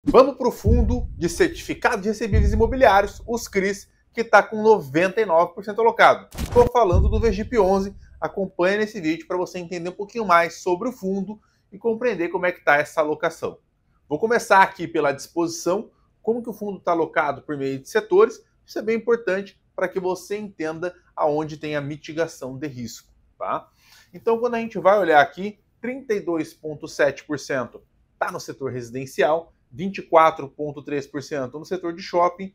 Vamos para o fundo de certificados de recebíveis imobiliários, os CRIs, que está com 99% alocado. Estou falando do VGIP11. Acompanhe nesse vídeo para você entender um pouquinho mais sobre o fundo e compreender como é que está essa alocação. Vou começar aqui pela disposição, como que o fundo está alocado por meio de setores. Isso é bem importante para que você entenda aonde tem a mitigação de risco, tá? Então, quando a gente vai olhar aqui, 32,7% está no setor residencial, 24,3% no setor de shopping,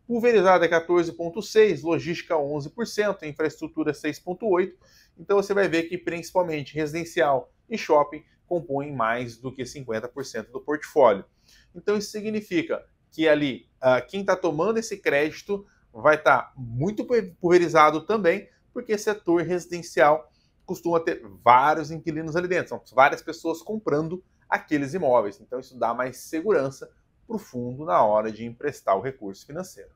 pulverizada é 14,6%, logística 11%, infraestrutura 6,8%. Então você vai ver que principalmente residencial e shopping compõem mais do que 50% do portfólio. Então isso significa que ali quem está tomando esse crédito vai estar muito pulverizado também, porque setor residencial costuma ter vários inquilinos ali dentro, são várias pessoas comprando aqueles imóveis. Então isso dá mais segurança para o fundo na hora de emprestar o recurso financeiro.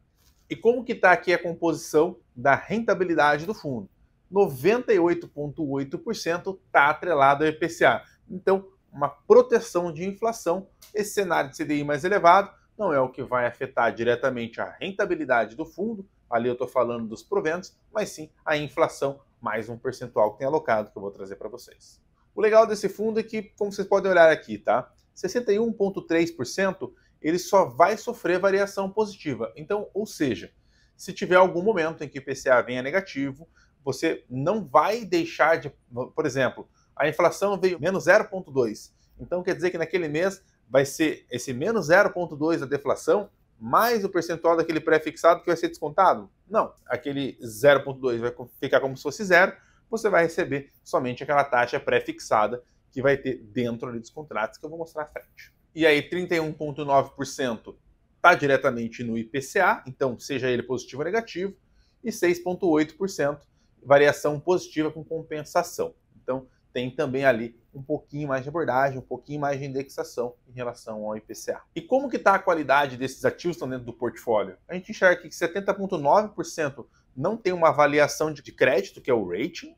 E como que está aqui a composição da rentabilidade do fundo? 98,8% está atrelado ao IPCA. Então, uma proteção de inflação, esse cenário de CDI mais elevado não é o que vai afetar diretamente a rentabilidade do fundo, ali eu estou falando dos proventos, mas sim a inflação, mais um percentual que tem alocado, que eu vou trazer para vocês. O legal desse fundo é que, como vocês podem olhar aqui, tá? 61,3% ele só vai sofrer variação positiva. Então, ou seja, se tiver algum momento em que o IPCA venha negativo, você não vai deixar de... Por exemplo, a inflação veio menos 0,2%. Então, quer dizer que naquele mês vai ser esse menos 0,2% da deflação, mais o percentual daquele pré-fixado que vai ser descontado? Não. Aquele 0,2% vai ficar como se fosse zero, você vai receber somente aquela taxa pré-fixada que vai ter dentro ali dos contratos, que eu vou mostrar à frente. E aí 31,9% está diretamente no IPCA, então seja ele positivo ou negativo, e 6,8% variação positiva com compensação. Então tem também ali um pouquinho mais de abordagem, um pouquinho mais de indexação em relação ao IPCA. E como que está a qualidade desses ativos que estão dentro do portfólio? A gente enxerga aqui que 70,9% não tem uma avaliação de crédito, que é o rating.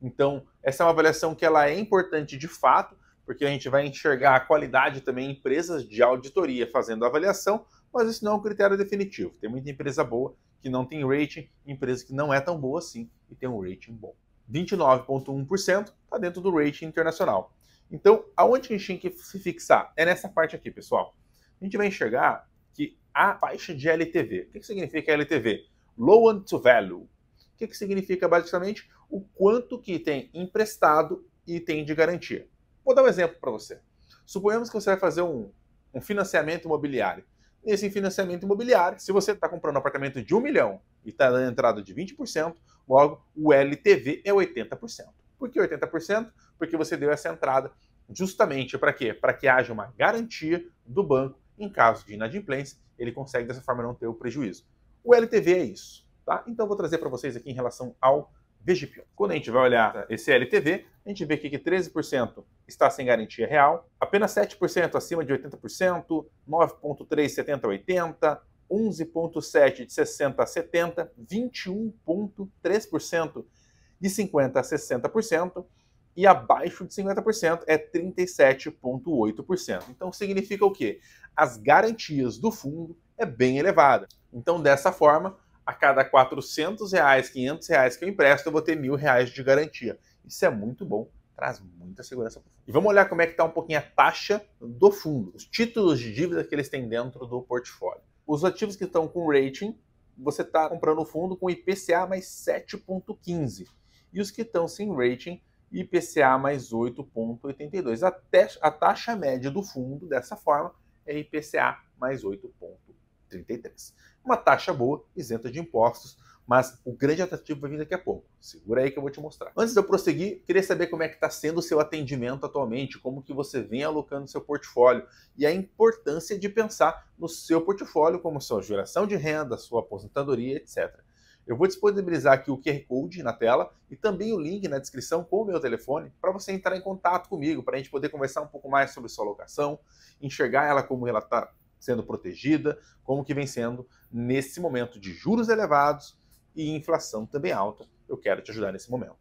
Então, essa é uma avaliação que ela é importante de fato, porque a gente vai enxergar a qualidade também em empresas de auditoria fazendo a avaliação, mas isso não é um critério definitivo. Tem muita empresa boa que não tem rating, empresa que não é tão boa assim e tem um rating bom. 29,1% está dentro do rating internacional. Então, aonde a gente tem que se fixar? É nessa parte aqui, pessoal. A gente vai enxergar que a faixa de LTV. O que significa LTV? Loan to Value. O que significa basicamente o quanto que tem emprestado e tem de garantia. Vou dar um exemplo para você. Suponhamos que você vai fazer um financiamento imobiliário. Nesse financiamento imobiliário, se você está comprando um apartamento de 1 milhão e está dando entrada de 20%, logo o LTV é 80%. Por que 80%? Porque você deu essa entrada justamente para quê? Para que haja uma garantia do banco em caso de inadimplência, ele consegue dessa forma não ter o prejuízo. O LTV é isso, tá? Então eu vou trazer para vocês aqui em relação ao VGIP. Quando a gente vai olhar esse LTV, a gente vê aqui que 13% está sem garantia real, apenas 7% acima de 80%, 9,3% 70 a 80%, 11,7% de 60 a 70%, 21,3% de 50 a 60%, e abaixo de 50% é 37,8%. Então significa o quê? As garantias do fundo é bem elevada. Então dessa forma, a cada R$400, R$500 que eu empresto, eu vou ter R$1.000 de garantia. Isso é muito bom, traz muita segurança para o fundo. E vamos olhar como é que está um pouquinho a taxa do fundo, os títulos de dívida que eles têm dentro do portfólio. Os ativos que estão com rating, você está comprando o fundo com IPCA mais 7,15. E os que estão sem rating, IPCA mais 8,82. A taxa média do fundo, dessa forma, é IPCA mais 8,33. Uma taxa boa, isenta de impostos, mas o grande atrativo vai vir daqui a pouco. Segura aí que eu vou te mostrar. Antes de eu prosseguir, queria saber como é que está sendo o seu atendimento atualmente, como que você vem alocando seu portfólio e a importância de pensar no seu portfólio como sua geração de renda, sua aposentadoria, etc. Eu vou disponibilizar aqui o QR Code na tela e também o link na descrição com o meu telefone para você entrar em contato comigo, para a gente poder conversar um pouco mais sobre sua alocação, enxergar ela como ela está sendo protegida, como que vem sendo nesse momento de juros elevados e inflação também alta. Eu quero te ajudar nesse momento.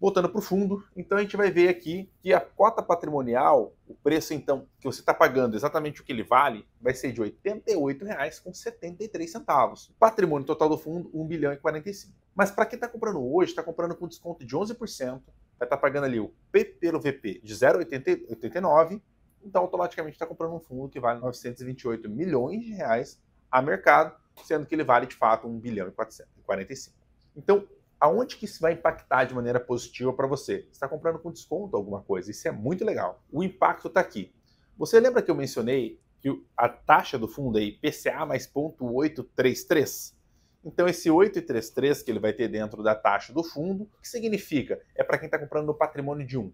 Voltando para o fundo, então a gente vai ver aqui que a cota patrimonial, o preço então que você está pagando, exatamente o que ele vale, vai ser de R$ 88,73. O patrimônio total do fundo, 1 bilhão e 45. Mas para quem está comprando hoje, está comprando com desconto de 11%, vai estar pagando ali o P pelo VP de 0,89, então automaticamente está comprando um fundo que vale 928 milhões de reais a mercado, sendo que ele vale de fato 1 bilhão e 45. Então, aonde que isso vai impactar de maneira positiva para você? Você está comprando com desconto alguma coisa, isso é muito legal. O impacto está aqui. Você lembra que eu mencionei que a taxa do fundo é IPCA mais 0,833? Então esse 8,33 que ele vai ter dentro da taxa do fundo, o que significa? É para quem está comprando no patrimônio de 1,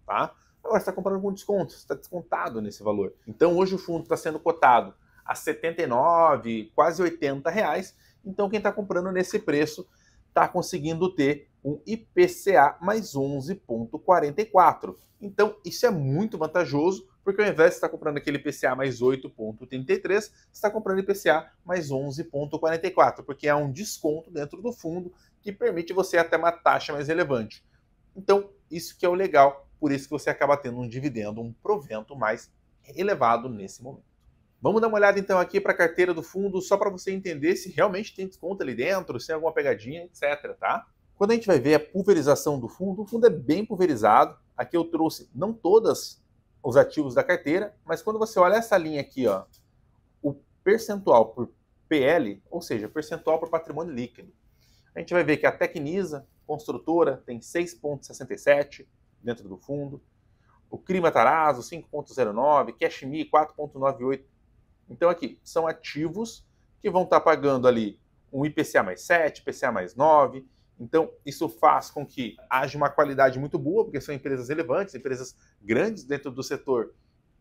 tá? Agora você está comprando com desconto, você está descontado nesse valor. Então hoje o fundo está sendo cotado a R$ 79, quase R$ 80 reais. Então quem está comprando nesse preço está conseguindo ter um IPCA mais 11,44. Então, isso é muito vantajoso, porque ao invés de estar comprando aquele IPCA mais 8,33, você está comprando IPCA mais 11,44, porque é um desconto dentro do fundo que permite você até uma taxa mais relevante. Então, isso que é o legal, por isso que você acaba tendo um dividendo, um provento mais elevado nesse momento. Vamos dar uma olhada então aqui para a carteira do fundo, só para você entender se realmente tem desconto ali dentro, se tem alguma pegadinha, etc, tá? Quando a gente vai ver a pulverização do fundo, o fundo é bem pulverizado. Aqui eu trouxe não todos os ativos da carteira, mas quando você olha essa linha aqui, ó, o percentual por PL, ou seja, percentual por patrimônio líquido, a gente vai ver que a Tecnisa, construtora, tem 6,67 dentro do fundo, o Crima Matarazzo, 5,09, Cashme, 4,98. Então aqui, são ativos que vão estar pagando ali um IPCA mais 7, IPCA mais 9. Então isso faz com que haja uma qualidade muito boa, porque são empresas relevantes, empresas grandes dentro do setor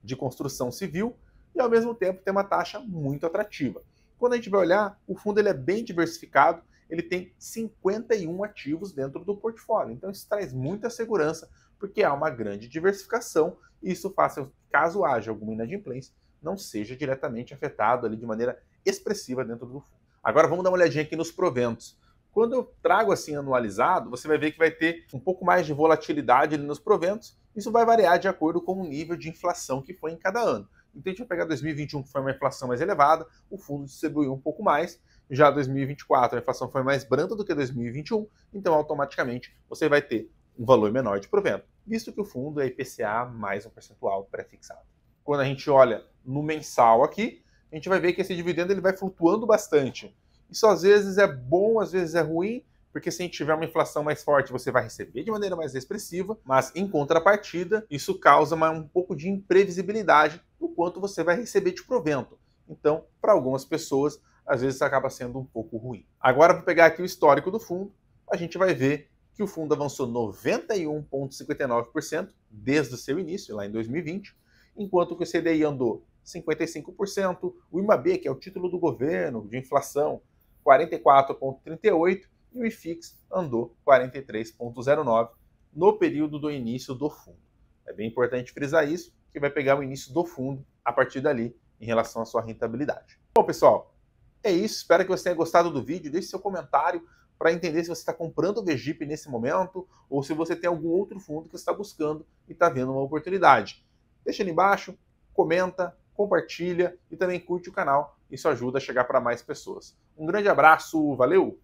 de construção civil, e ao mesmo tempo tem uma taxa muito atrativa. Quando a gente vai olhar, o fundo ele é bem diversificado, ele tem 51 ativos dentro do portfólio. Então isso traz muita segurança, porque há uma grande diversificação, e isso faz, caso haja alguma inadimplência, não seja diretamente afetado ali de maneira expressiva dentro do fundo. Agora vamos dar uma olhadinha aqui nos proventos. Quando eu trago assim anualizado, você vai ver que vai ter um pouco mais de volatilidade ali nos proventos. Isso vai variar de acordo com o nível de inflação que foi em cada ano. Então a gente vai pegar 2021, que foi uma inflação mais elevada, o fundo distribuiu um pouco mais. Já 2024, a inflação foi mais branda do que 2021, então automaticamente você vai ter um valor menor de provento, visto que o fundo é IPCA mais um percentual pré-fixado. Quando a gente olha no mensal aqui, a gente vai ver que esse dividendo ele vai flutuando bastante. Isso às vezes é bom, às vezes é ruim, porque se a gente tiver uma inflação mais forte, você vai receber de maneira mais expressiva, mas em contrapartida, isso causa um pouco de imprevisibilidade no quanto você vai receber de provento. Então, para algumas pessoas, às vezes acaba sendo um pouco ruim. Agora, para pegar aqui o histórico do fundo, a gente vai ver que o fundo avançou 91,59% desde o seu início, lá em 2020, enquanto que o CDI andou 55%, o IMAB, que é o título do governo de inflação, 44,38%, e o IFIX andou 43,09% no período do início do fundo. É bem importante frisar isso, que vai pegar o início do fundo a partir dali em relação à sua rentabilidade. Bom, pessoal, é isso. Espero que você tenha gostado do vídeo. Deixe seu comentário para entender se você está comprando o VGIP nesse momento ou se você tem algum outro fundo que está buscando e está vendo uma oportunidade. Deixa ali embaixo, comenta, compartilha e também curte o canal. Isso ajuda a chegar para mais pessoas. Um grande abraço, valeu!